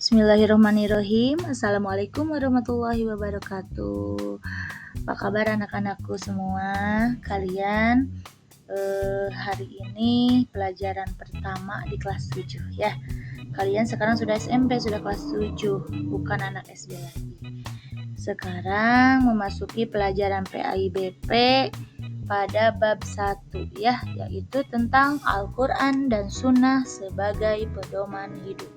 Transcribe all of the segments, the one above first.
Bismillahirrahmanirrahim. Assalamualaikum warahmatullahi wabarakatuh. Apa kabar anak-anakku semua? Kalian hari ini pelajaran pertama di kelas 7 ya. Kalian sekarang sudah SMP, sudah kelas 7, bukan anak SD lagi. Sekarang memasuki pelajaran PAIBP pada bab 1 ya, yaitu tentang Al-Quran dan Sunnah sebagai pedoman hidup.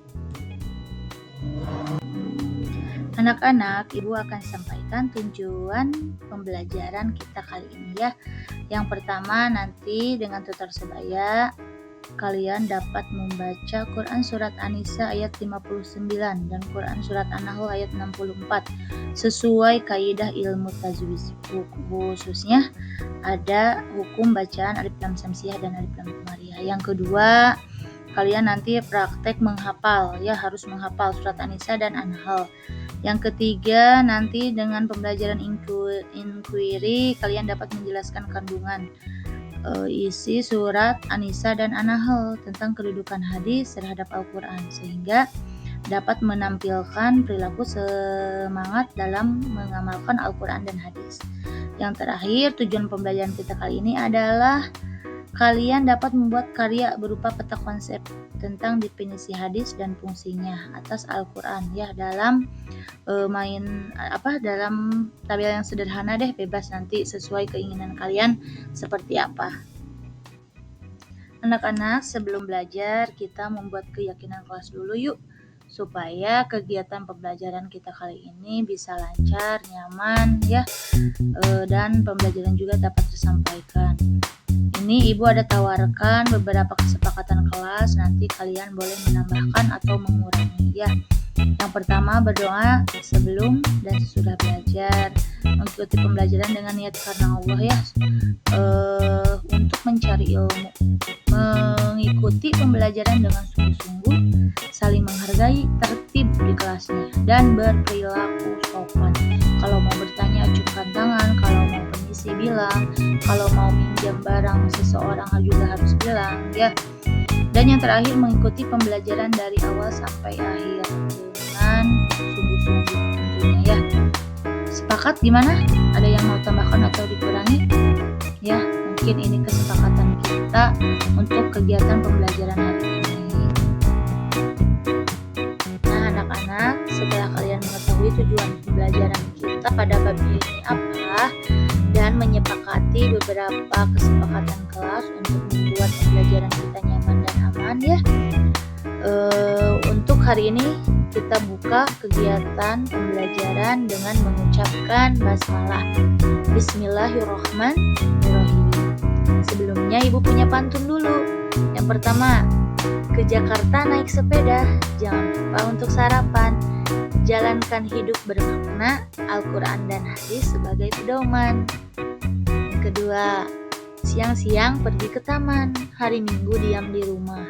Anak-anak, Ibu akan sampaikan tujuan pembelajaran kita kali ini ya. Yang pertama, nanti dengan tutor sebaya kalian dapat membaca Quran Surat An-Nisa ayat 59 dan Quran Surat An-Nahl ayat 64 sesuai kaidah ilmu tajwid. Khususnya ada hukum bacaan alif lam samsiah dan alif lam komariah. Yang kedua, kalian nanti praktek menghafal ya, harus menghafal Surat An-Nisa dan An-Nahl. Yang ketiga, nanti dengan pembelajaran inquiry kalian dapat menjelaskan kandungan isi surat An-Nisa dan An-Nahl tentang kedudukan hadis terhadap Al-Quran, sehingga dapat menampilkan perilaku semangat dalam mengamalkan Al-Quran dan hadis. Yang terakhir, tujuan pembelajaran kita kali ini adalah kalian dapat membuat karya berupa peta konsep tentang definisi hadis dan fungsinya atas Al-Quran ya, dalam dalam tabel yang sederhana deh, bebas nanti sesuai keinginan kalian seperti apa. Anak-anak, sebelum belajar kita membuat keyakinan kelas dulu yuk, supaya kegiatan pembelajaran kita kali ini bisa lancar, nyaman ya, dan pembelajaran juga dapat tersampaikan. Ini Ibu ada tawarkan beberapa kesepakatan kelas, nanti kalian boleh menambahkan atau mengurangi ya. Yang pertama, berdoa sebelum dan sesudah belajar, mengikuti pembelajaran dengan niat karena Allah ya, untuk mencari ilmu, mengikuti pembelajaran dengan sungguh-sungguh, saling menghargai, tertib di kelasnya, dan berperilaku sopan. Kalau mau bertanya acungkan tangan, kalau mau permisi bilang, kalau mau minjam barang seseorang juga harus bilang ya. Dan yang terakhir, mengikuti pembelajaran dari awal sampai akhir dengan sungguh-sungguh tentunya ya. Sepakat gimana? Ada yang mau tambahkan atau dikurangi? Ya, mungkin ini kesepakatan kita untuk kegiatan pembelajaran hari ini. Nah, anak-anak, setelah kalian mengetahui tujuan pembelajaran kita pada bab ini apa dan menyepakati beberapa kesepakatan kelas untuk membuat pembelajaran kita nyaman dan aman ya, untuk hari ini kita buka kegiatan pembelajaran dengan mengucapkan basmalah. Bismillahirrahmanirrahim. Sebelumnya Ibu punya pantun dulu. Yang pertama, ke Jakarta naik sepeda, jangan lupa untuk sarapan. Jalankan hidup bermakna, Al-Quran dan hadis sebagai pedoman. Yang kedua, siang-siang pergi ke taman, hari Minggu diam di rumah.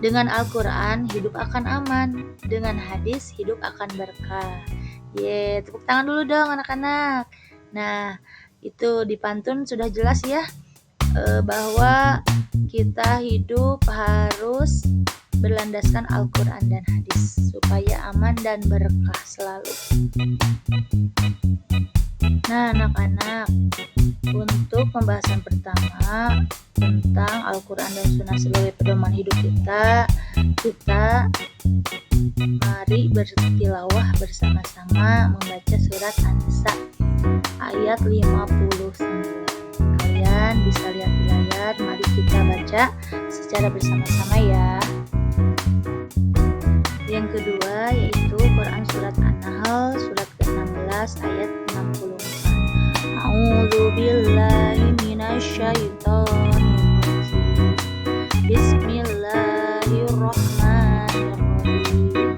Dengan Al-Quran hidup akan aman, dengan hadis hidup akan berkah. Tepuk tangan dulu dong anak-anak. Nah, itu di pantun sudah jelas ya, bahwa kita hidup harus berlandaskan Al-Quran dan hadis supaya aman dan berkah selalu. Nah, anak-anak, untuk pembahasan pertama tentang Al-Quran dan Sunnah sebagai pedoman hidup kita mari bertilawah bersama-sama membaca surat An-Nisa ayat 59. Kalian bisa lihat di layar, mari kita baca secara bersama-sama ya. Yang kedua yaitu Quran Surat An-Nahl surat ke-16 ayat 64. A'udzubillahi minasyaitonir rajim. Bismillahirrahmanirrahim.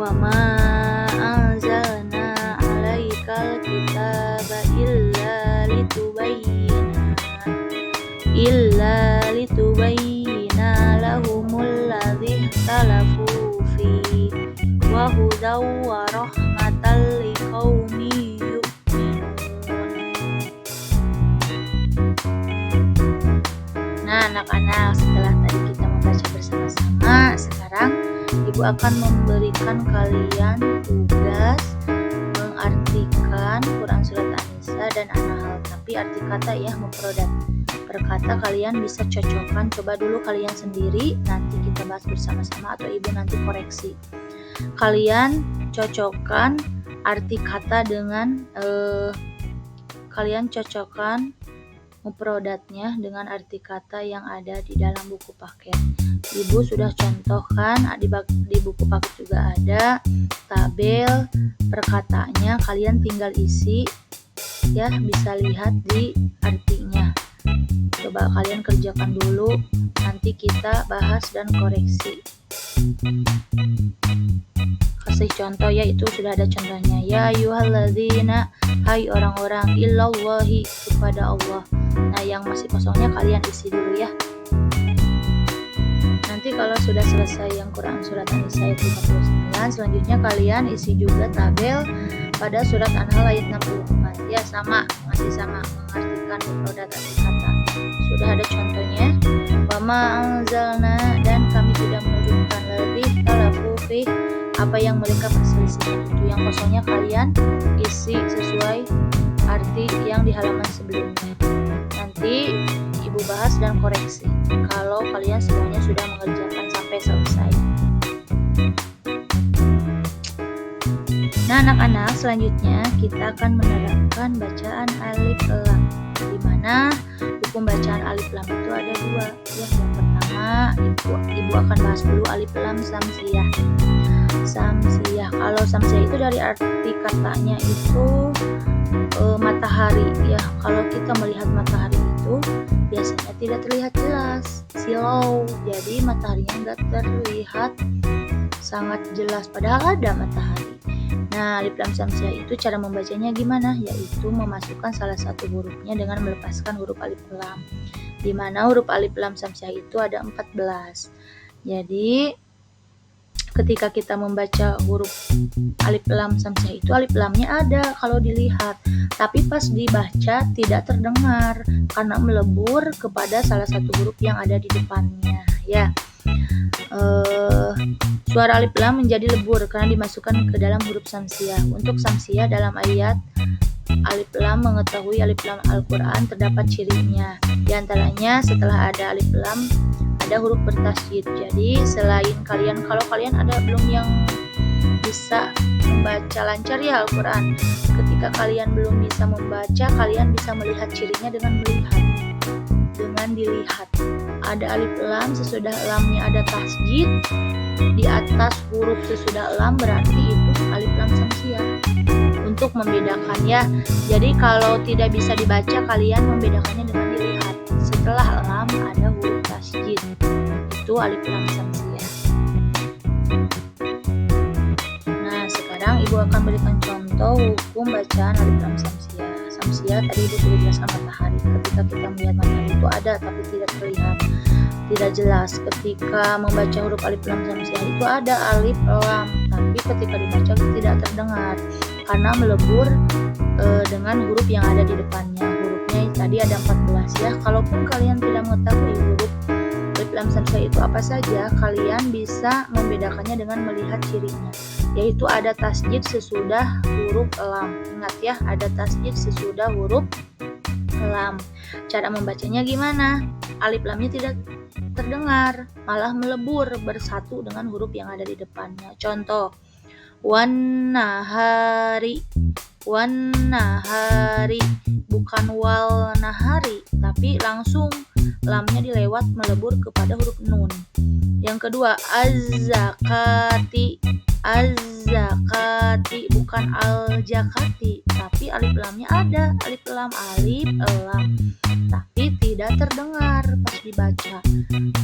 Wa ma anzalna 'alaikal kitaba illa litubayyina lahumul ladzi ikhtalafu fi wa hudaw wa rahmatan liqaumin yu'minun. Nah, anak-anak, setelah tadi kita membaca bersama-sama, sekarang Ibu akan memberikan kalian tugas mengartikan Quran Surat An-Nisa dan An-Nahl, tapi arti kata ya mufradat. Per kata kalian bisa cocokkan, coba dulu kalian sendiri, nanti kita bahas bersama-sama atau ibu nanti koreksi. Kalian cocokkan arti kata dengan kalian cocokkan mufradatnya dengan arti kata yang ada di dalam buku paket. Ibu sudah contohkan, di buku paket juga ada tabel perkataannya, kalian tinggal isi ya, bisa lihat di artinya. Coba kalian kerjakan dulu, nanti kita bahas dan koreksi. Kasih contoh ya, itu sudah ada contohnya. Ya ayyuhalladzina, hai orang-orang, illallahi, kepada Allah. Nah, yang masih kosongnya kalian isi dulu ya. Nanti kalau sudah selesai yang Quran Surat An-Nisa ayat 59, selanjutnya kalian isi juga tabel pada Surat An-Nahl ayat 64. Ya sama, masih sama, mengartikan mufradat arti kata. Sudah ada contohnya. Wa ma anzalna, dan kami tidak menurunkan lebih talafu fi, apa yang mereka perselisihkan. Itu yang kosongnya kalian isi sesuai arti yang di halaman sebelumnya. Nanti ibu bahas dan koreksi kalau kalian semuanya sudah mengerjakan sampai selesai. Nah anak-anak, selanjutnya kita akan menerapkan bacaan alif lam, di mana hukum bacaan alif lam itu ada dua ya. Yang pertama ibu akan bahas dulu alif lam samsiyah. Samsiyah, kalau samsiyah itu dari arti katanya itu matahari ya. Kalau kita melihat matahari itu biasanya tidak terlihat jelas, silau, jadi mataharinya nggak terlihat sangat jelas padahal ada matahari. Nah, alif lam samsiyah itu cara membacanya gimana? Yaitu memasukkan salah satu hurufnya dengan melepaskan huruf alif lam, di mana huruf alif lam samsiyah itu ada 14. Jadi ketika kita membaca huruf alif lam samsiyah itu alif lamnya ada kalau dilihat, tapi pas dibaca tidak terdengar karena melebur kepada salah satu huruf yang ada di depannya ya. Suara alif lam menjadi lebur karena dimasukkan ke dalam huruf samsiyah. Untuk samsiyah dalam ayat alif lam mengetahui alif lam Al-Quran terdapat cirinya. Di antaranya setelah ada alif lam ada huruf bertasydid. Jadi selain kalian, kalau kalian ada belum yang bisa membaca lancar ya Al-Quran, ketika kalian belum bisa membaca, kalian bisa melihat cirinya dengan dilihat. Ada alif lam, sesudah lamnya ada tasydid, di atas huruf sesudah lam berarti itu alif lam samsiyah. Untuk membedakan ya, jadi kalau tidak bisa dibaca kalian membedakannya dengan dilihat. Setelah lam ada huruf tasydid, itu alif lam samsiyah. Nah sekarang ibu akan berikan contoh hukum bacaan alif lam samsiyah. Samsiyah tadi ibu sudah jelaskan matahari. Ketika kita melihat matahari itu ada tapi tidak terlihat, tidak jelas. Ketika membaca huruf alif lam samsiyah itu ada alif lam, tapi ketika dibaca tidak terdengar karena melebur dengan huruf yang ada di depannya. Hurufnya tadi ada 14 ya. Kalaupun kalian tidak mengetahui huruf alif lam samsiyah itu apa saja, kalian bisa membedakannya dengan melihat cirinya, yaitu ada tasydid sesudah huruf lam. Ingat ya, ada tasydid sesudah huruf lam. Cara membacanya gimana? Alif lamnya tidak terdengar, malah melebur bersatu dengan huruf yang ada di depannya. Contoh, wan nahari, bukan wal nahari, tapi langsung lamnya dilewat melebur kepada huruf nun. Yang kedua, az-zakati, bukan al-jakati, tapi alif lamnya ada, alif lam, tapi tidak terdengar pas dibaca.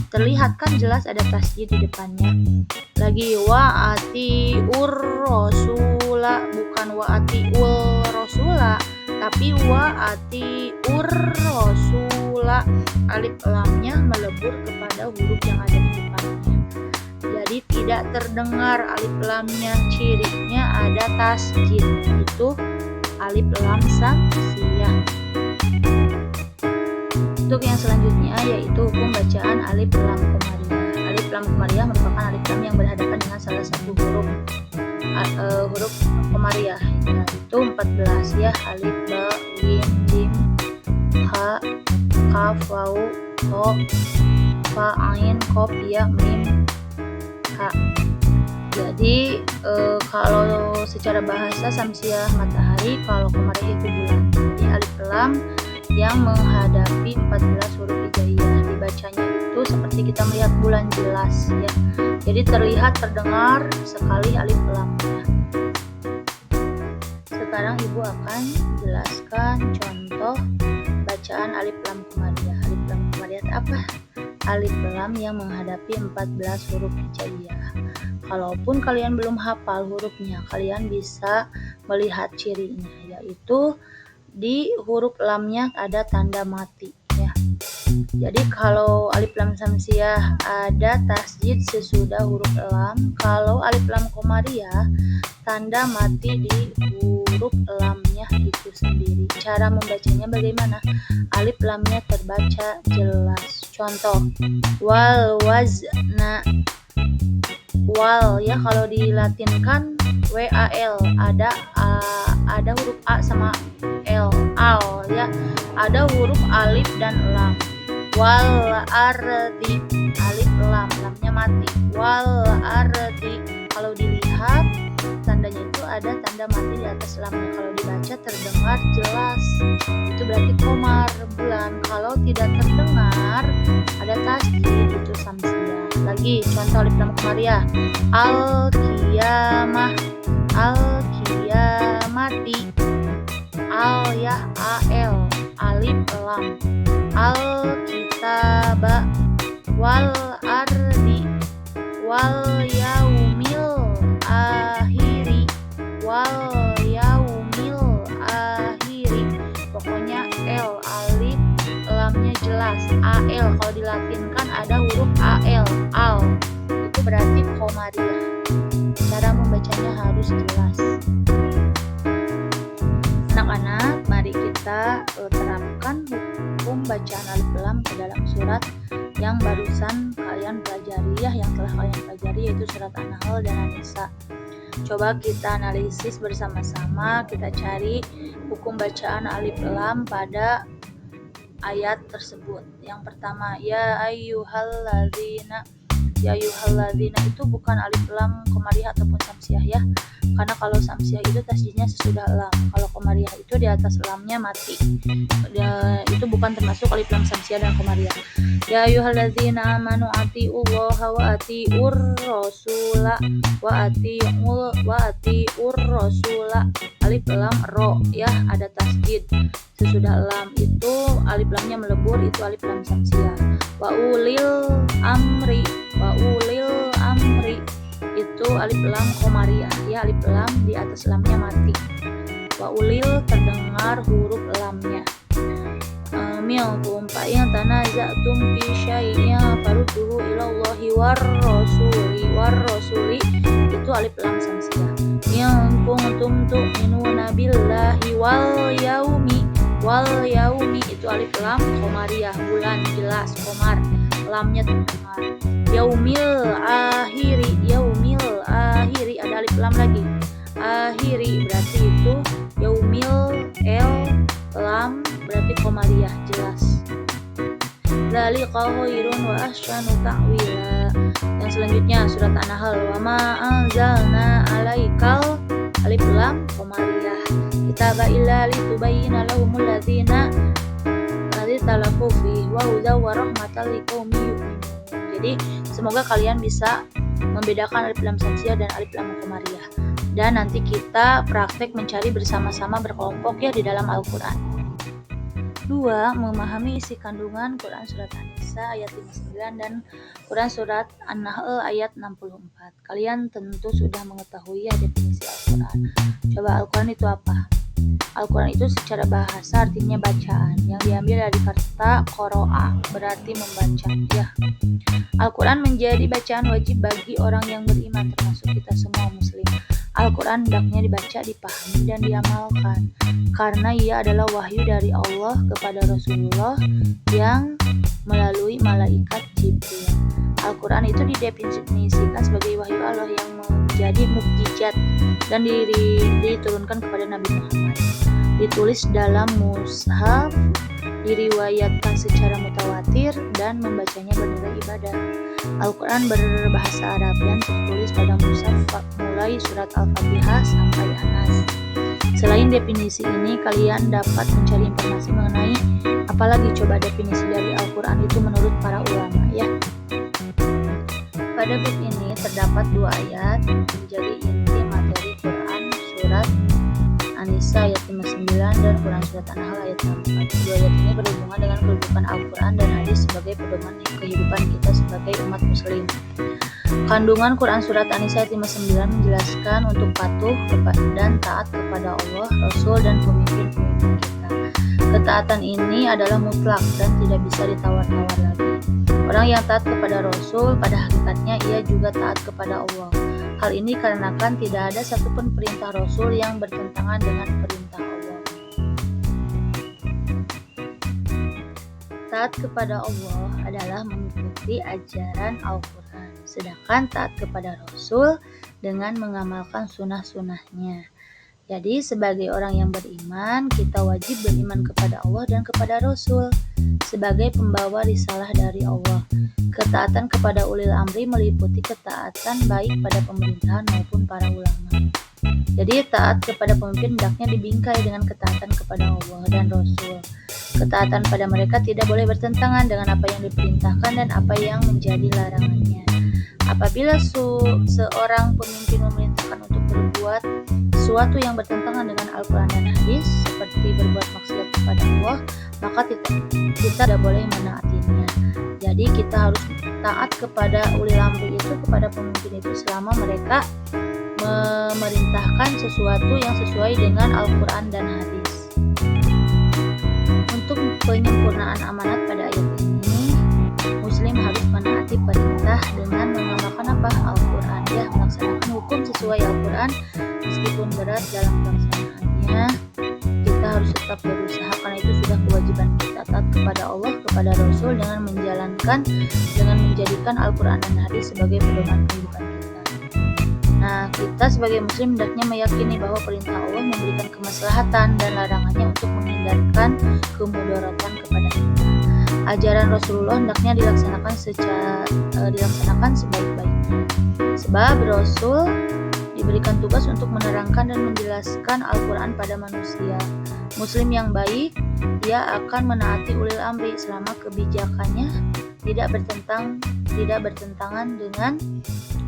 Terlihat kan jelas ada tasydid di depannya. Lagi wa'ati ur-rasula, bukan wa'ati ul-rasula, tapi wa'ati ur-rasula, alif lamnya melebur kepada huruf yang ada di depannya. Jadi tidak terdengar alif lamnya, cirinya ada tasydid, itu alif lam samsiyah. Untuk yang selanjutnya yaitu hukum bacaan alif lam qamariyah. Alif lam komariah merupakan alif lam yang berhadapan dengan salah satu huruf komariah, yaitu 14 ya, alif, ba, mim, jim, ha, kaf, waw, ho, fa, ain, qaf, ya, mim, ha. Jadi kalau secara bahasa samsiah matahari, kalau komariah itu bulan. Jadi alif lam yang menghadapi 14 huruf hijaiyah, dibacanya itu seperti kita melihat bulan jelas ya. Jadi terlihat terdengar sekali alif lamnya. Sekarang Ibu akan jelaskan contoh bacaan alif lam komariah. Alif lam komariah apa? Alif lam yang menghadapi 14 huruf hijaiyah. Kalaupun kalian belum hafal hurufnya, kalian bisa melihat cirinya, yaitu di huruf lamnya ada tanda mati ya. Jadi kalau alif lam samsiah ada tasjid sesudah huruf lam. Kalau alif lam komariah tanda mati di huruf lamnya itu sendiri. Cara membacanya bagaimana? Alif lamnya terbaca jelas. Contoh, wal wazna, wal ya, kalau dilatinkan WAL, ada huruf A sama L, al ya, ada huruf alif dan lam. Wal ardi, alif lam, lamnya mati. Wal ardi, kalau dilihat tandanya itu ada tanda mati di atas lamnya. Kalau dibaca terdengar jelas, itu berarti komar, bulan. Kalau tidak terdengar ada tasjid, itu samsiah. Lagi contoh alif lam komariah, al qiyamah, al qiyamati, al ya, al, alif lam, al kitaba, wal ardi, wal yaumil akhiri, wal yaumil akhiri. Pokoknya L, alif lamnya jelas. AL kalau dilatinkan ada huruf AL, al, itu berarti komariah. Cara membacanya harus jelas. Anak-anak, mari kita terapkan hukum bacaan alif lam ke dalam surat yang barusan kalian pelajari ya, yang telah kalian pelajari, yaitu surat An-Nahl dan An-Nisa. Coba kita analisis bersama-sama, kita cari hukum bacaan alif lam pada ayat tersebut. Yang pertama, ya ayyuhalladzina. Ya ayyuhalladzina itu bukan alif lam komariah ataupun samsiah ya. Karena kalau samsiah itu tasjidnya sesudah lam. Kalau komariah itu di atas lamnya mati. Itu bukan termasuk alif lam samsiah dan komariah. Ya ayyuhalladzina amanu atiullaha wa atiur rasula wa atiur rasula. Alif lam ro ya, ada tasjid sesudah lam, itu alif lamnya melebur, itu alif lam samsiah. Wa ulil amri, wa ulil amri, itu alif lam komariah ya, alif lam di atas lamnya mati. Wa ulil terdengar huruf lamnya. Minkum fa in tanaza'tum fi syai'in farudduhu ilallahi war rasuli, itu alif lam samsiah. In kuntum tu'minuna billahi wal yaumi, itu alif lam komariah, bulan jelas, komar, lamnya terdengar. Yaumil akhiri, ada alif lam lagi, akhiri berarti itu yaumil, l, lam berarti komariah jelas. Dzalika khairun wa ahsanu ta'wila. Yang selanjutnya surat An-Nahl, wa ma anzalna alaikal, alif lam komariah, kitaba illa litubayyina lahumul ladzina talafu fi wa hudaw wa rahmatan liqaumin yu'minun. Jadi semoga kalian bisa membedakan alif lam samsiah dan alif lam komariah. Dan nanti kita praktek mencari bersama-sama berkelompok ya di dalam Al-Qur'an. 2. Memahami isi kandungan Quran surat An-Nisa ayat 59 dan Quran surat An-Nahl ayat 64. Kalian tentu sudah mengetahui ya definisi Al-Quran. Coba Al-Quran itu apa? Al-Quran itu secara bahasa artinya bacaan, yang diambil dari kata qoro'a, berarti membaca. Ya, Al-Quran menjadi bacaan wajib bagi orang yang beriman, termasuk kita semua muslim. Al-Quran hendaknya dibaca, dipahami, dan diamalkan, karena ia adalah wahyu dari Allah kepada Rasulullah yang melalui malaikat Jibril. Al-Quran itu didefinisikan sebagai wahyu Allah yang menjadi mukjizat dan diturunkan kepada Nabi Muhammad. Ditulis dalam mushaf, diriwayatkan secara mutawatir, dan membacanya bernilai ibadah. Al-Quran berbahasa Arab dan tertulis pada mushaf mulai surat Al-Fatihah sampai An-Nas. Selain definisi ini, kalian dapat mencari informasi mengenai apalagi coba definisi dari Al-Quran itu menurut para ulama, ya. Pada bab ini terdapat 2 ayat menjadi inti materi Quran, surat An-Nisa ayat 59 dan Quran surat An-Nahl ayat 64. Kedua ayat ini berhubungan dengan kehidupan Al-Quran dan hadis sebagai pedoman kehidupan kita sebagai umat muslim. Kandungan Quran surat An-Nisa ayat 59 menjelaskan untuk patuh dan taat kepada Allah, Rasul, dan pemimpin-pemimpin kita. Ketaatan ini adalah mutlak dan tidak bisa ditawar-tawar lagi. Orang yang taat kepada Rasul, pada hakikatnya ia juga taat kepada Allah. Hal ini dikarenakan tidak ada satupun perintah Rasul yang bertentangan dengan perintah Allah. Taat kepada Allah adalah mengikuti ajaran Al-Quran, sedangkan taat kepada Rasul dengan mengamalkan sunnah-sunnahnya. Jadi sebagai orang yang beriman, kita wajib beriman kepada Allah dan kepada Rasul sebagai pembawa risalah dari Allah. Ketaatan kepada ulil amri meliputi ketaatan baik pada pemerintahan maupun para ulama. Jadi taat kepada pemimpin hendaknya dibingkai dengan ketaatan kepada Allah dan Rasul. Ketaatan pada mereka tidak boleh bertentangan dengan apa yang diperintahkan dan apa yang menjadi larangannya. Apabila seorang pemimpin memerintahkan untuk berbuat sesuatu yang bertentangan dengan Al-Quran dan hadis, seperti berbuat maksiat kepada Allah, maka kita tidak boleh menaatinya. Jadi kita harus taat kepada ulil amri itu, kepada pemimpin itu, selama mereka memerintahkan sesuatu yang sesuai dengan Al-Quran dan hadis. Untuk penyempurnaan amanat pada ayat ini, muslim harus menaati perintah dengan mengamalkan Al-Quran, ya, melaksanakan hukum sesuai Al-Quran meskipun berat dalam pelaksanaannya. Kita harus tetap berusaha, karena itu sudah kewajiban kita taat kepada Allah, kepada Rasul dengan menjadikan Al-Quran dan hadis sebagai pedoman kehidupan kita. Nah, kita sebagai muslim hendaknya meyakini bahwa perintah Allah memberikan kemaslahatan dan larangannya untuk menghindarkan kemudaratan kepada kita. Ajaran Rasulullah hendaknya dilaksanakan sebaik-baiknya. Sebab Rasul diberikan tugas untuk menerangkan dan menjelaskan Al-Quran pada manusia. Muslim yang baik, ia akan menaati ulil amri selama kebijakannya tidak bertentangan dengan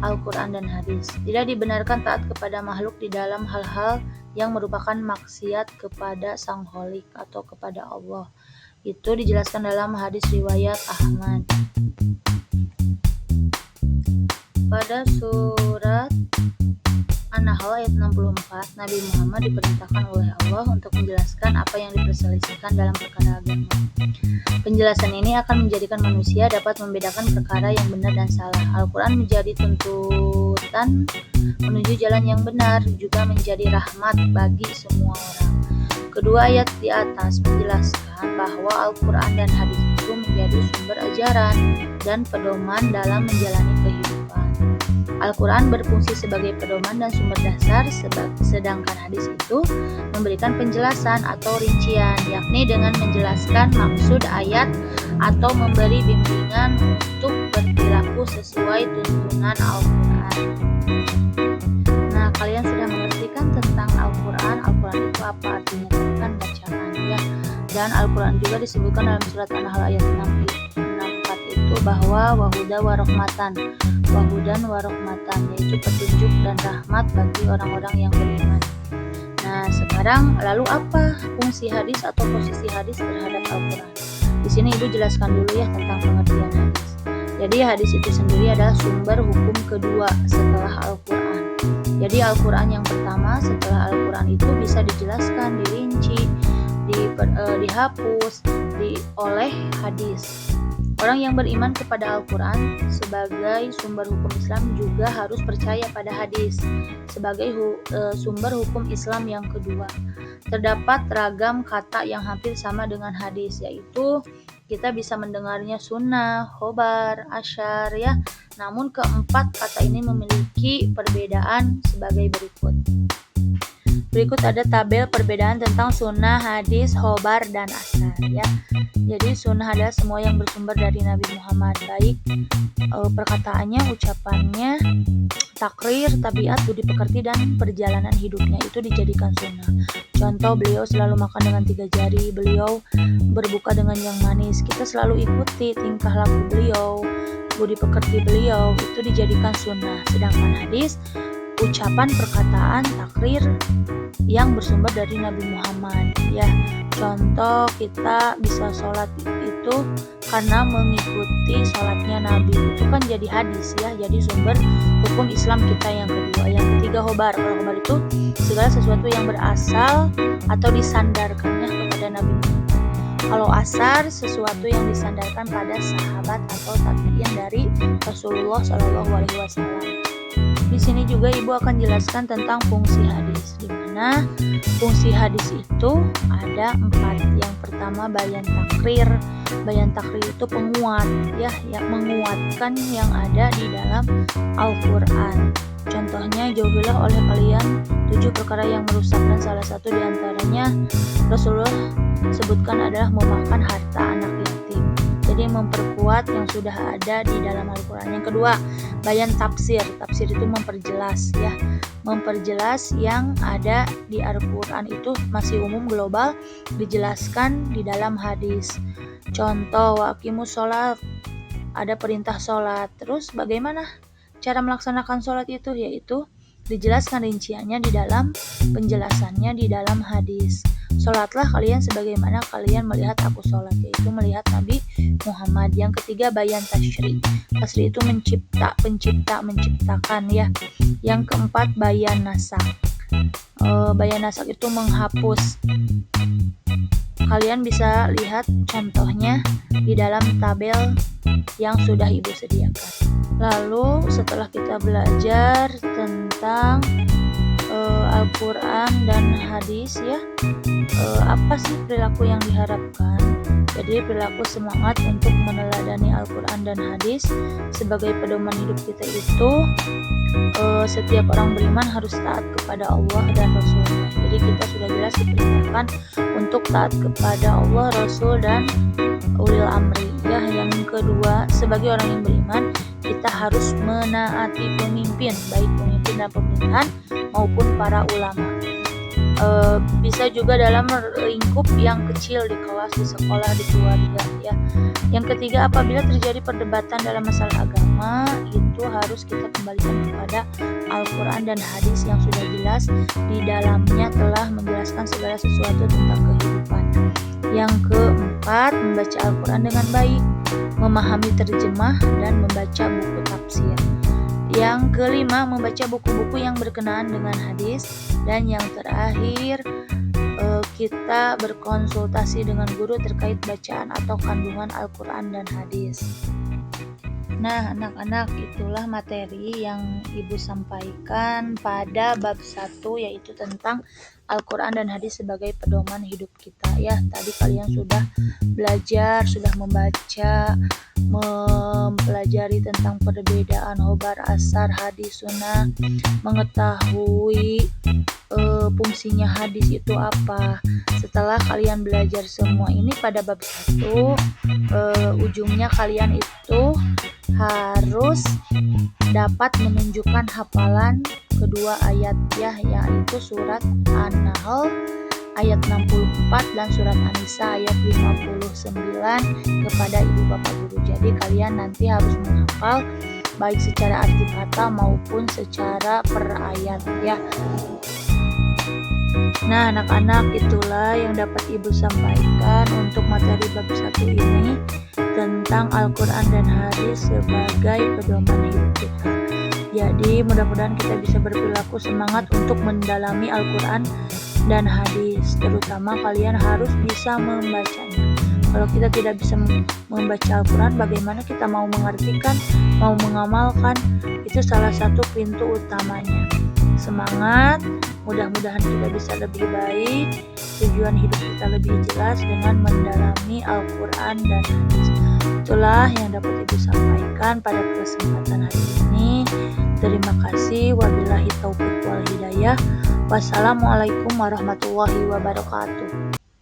Al-Quran dan hadis. Tidak dibenarkan taat kepada makhluk di dalam hal-hal yang merupakan maksiat kepada Sang Khalik atau kepada Allah. Itu dijelaskan dalam hadis riwayat Ahmad. Pada surat An-Nahl ayat 64, Nabi Muhammad diperintahkan oleh Allah untuk menjelaskan apa yang diperselisihkan dalam perkara agama. Penjelasan ini akan menjadikan manusia dapat membedakan perkara yang benar dan salah. Al-Quran menjadi tuntutan menuju jalan yang benar, juga menjadi rahmat bagi semua orang. Kedua ayat di atas menjelaskan bahwa Al-Quran dan hadis itu menjadi sumber ajaran dan pedoman dalam menjalani kehidupan. Al-Quran berfungsi sebagai pedoman dan sumber dasar, sedangkan hadis itu memberikan penjelasan atau rincian, yakni dengan menjelaskan maksud ayat atau memberi bimbingan untuk berperilaku sesuai tuntunan Al-Quran. Nah, kalian sudah mengerti kan tentang Al-Quran? Al-Quran itu apa artinya? Kan bacaan, ya. Dan Al-Quran juga disebutkan dalam surat An-Nahl ayat 64 itu bahwa wahudan warahmatan, yaitu petunjuk dan rahmat bagi orang-orang yang beriman. Nah, sekarang lalu apa fungsi hadis atau posisi hadis terhadap Al-Quran? Di sini Ibu jelaskan dulu ya tentang pengertian hadis. Jadi hadis itu sendiri adalah sumber hukum kedua setelah Al-Quran. Jadi Al-Quran yang pertama, setelah Al-Quran itu bisa dijelaskan, dirinci, dihapus oleh hadis. Orang yang beriman kepada Al-Quran sebagai sumber hukum Islam juga harus percaya pada hadis sebagai sumber hukum Islam yang kedua. Terdapat ragam kata yang hampir sama dengan hadis, yaitu kita bisa mendengarnya sunnah, khobar, asyar ya. Namun keempat kata ini memiliki perbedaan sebagai berikut. Berikut ada tabel perbedaan tentang sunnah, hadis, khobar, dan asar ya. Jadi sunnah adalah semua yang bersumber dari Nabi Muhammad, baik perkataannya, ucapannya, takrir, tabiat, budi pekerti, dan perjalanan hidupnya itu dijadikan sunnah. Contoh, beliau selalu makan dengan 3 jari, beliau berbuka dengan yang manis, kita selalu ikuti tingkah laku beliau, budi pekerti beliau itu dijadikan sunnah. Sedangkan hadis, ucapan, perkataan, takrir yang bersumber dari Nabi Muhammad ya. Contoh, kita bisa sholat itu karena mengikuti sholatnya Nabi, itu kan jadi hadis ya, jadi sumber hukum Islam kita yang kedua. Yang ketiga khobar. Kalau khobar itu segala sesuatu yang berasal atau disandarkannya kepada Nabi Muhammad. Kalau asar, sesuatu yang disandarkan pada sahabat atau tabi'in dari Rasulullah SAW. Di sini juga Ibu akan jelaskan tentang fungsi hadis, di mana fungsi hadis itu ada 4. Yang pertama, bayan takrir. Bayan takrir itu penguat ya, yang menguatkan yang ada di dalam Al-Quran. Contohnya, jauhilah oleh kalian 7 perkara yang merusak, dan salah satu diantaranya Rasulullah sebutkan adalah memakan harta anak yatim. Jadi memperkuat yang sudah ada di dalam Al-Quran. Yang kedua, bayan tafsir. Tafsir itu memperjelas ya, memperjelas yang ada di Al-Quran itu masih umum global, dijelaskan di dalam hadis. Contoh, waqimus sholat, ada perintah sholat. Terus bagaimana cara melaksanakan sholat itu, yaitu dijelaskan rinciannya di dalam penjelasannya di dalam hadis. Sholatlah kalian sebagaimana kalian melihat aku sholat, yaitu melihat Nabi Muhammad. Yang ketiga, bayan tasri. Tasri itu menciptakan ya. Yang keempat, bayan nasak. Bayan nasak itu menghapus. Kalian bisa lihat contohnya di dalam tabel yang sudah Ibu sediakan. Lalu setelah kita belajar tentang Al-Quran dan hadis ya, apa sih perilaku yang diharapkan? Jadi perilaku semangat untuk meneladani Al-Quran dan hadis sebagai pedoman hidup kita itu, setiap orang beriman harus taat kepada Allah dan Rasulnya. Jadi kita sudah jelas diperintahkan untuk taat kepada Allah, Rasul, dan ulil amri ya. Yang kedua, sebagai orang yang beriman kita harus menaati pemimpin, baik pemimpin dan pemerintahan maupun para ulama. Bisa juga dalam lingkup yang kecil, di kelas, di sekolah, di keluarga ya. Yang ketiga, apabila terjadi perdebatan dalam masalah agama, itu harus kita kembalikan kepada Al-Quran dan hadis yang sudah jelas di dalamnya telah menjelaskan segala sesuatu tentang kehidupan. Yang keempat, membaca Al-Quran dengan baik, memahami terjemah dan membaca buku tafsir. Yang kelima, membaca buku-buku yang berkenaan dengan hadis. Dan yang terakhir, kita berkonsultasi dengan guru terkait bacaan atau kandungan Al-Quran dan hadis. Nah, anak-anak, itulah materi yang Ibu sampaikan pada bab 1, yaitu tentang Al-Quran dan hadis sebagai pedoman hidup kita ya. Tadi kalian sudah belajar, sudah membaca, mempelajari tentang perbedaan khobar, asar, hadis, sunnah, mengetahui fungsinya hadis itu apa. Setelah kalian belajar semua ini pada bab 1, ujungnya kalian itu harus dapat menunjukkan hafalan kedua ayat ya, yaitu surat An-Nahl ayat 64 dan surat An-Nisa ayat 59 kepada ibu bapak guru. Jadi kalian nanti harus menghafal baik secara arti kata maupun secara per ayat ya. Nah, anak-anak, itulah yang dapat Ibu sampaikan untuk materi bab 1 ini tentang Al-Quran dan hadis sebagai pedoman hidup kita. Jadi mudah-mudahan kita bisa berperilaku semangat untuk mendalami Al-Quran dan hadis. Terutama kalian harus bisa membacanya. Kalau kita tidak bisa membaca Al-Quran, bagaimana kita mau mengartikan, mau mengamalkan? Itu salah satu pintu utamanya. Semangat, mudah-mudahan kita bisa lebih baik, tujuan hidup kita lebih jelas dengan mendalami Al-Quran dan hadis. Itulah yang dapat Ibu sampaikan pada kesempatan hari ini. Terima kasih. Wabillahi taufiq wal hidayah. Wassalamualaikum warahmatullahi wabarakatuh.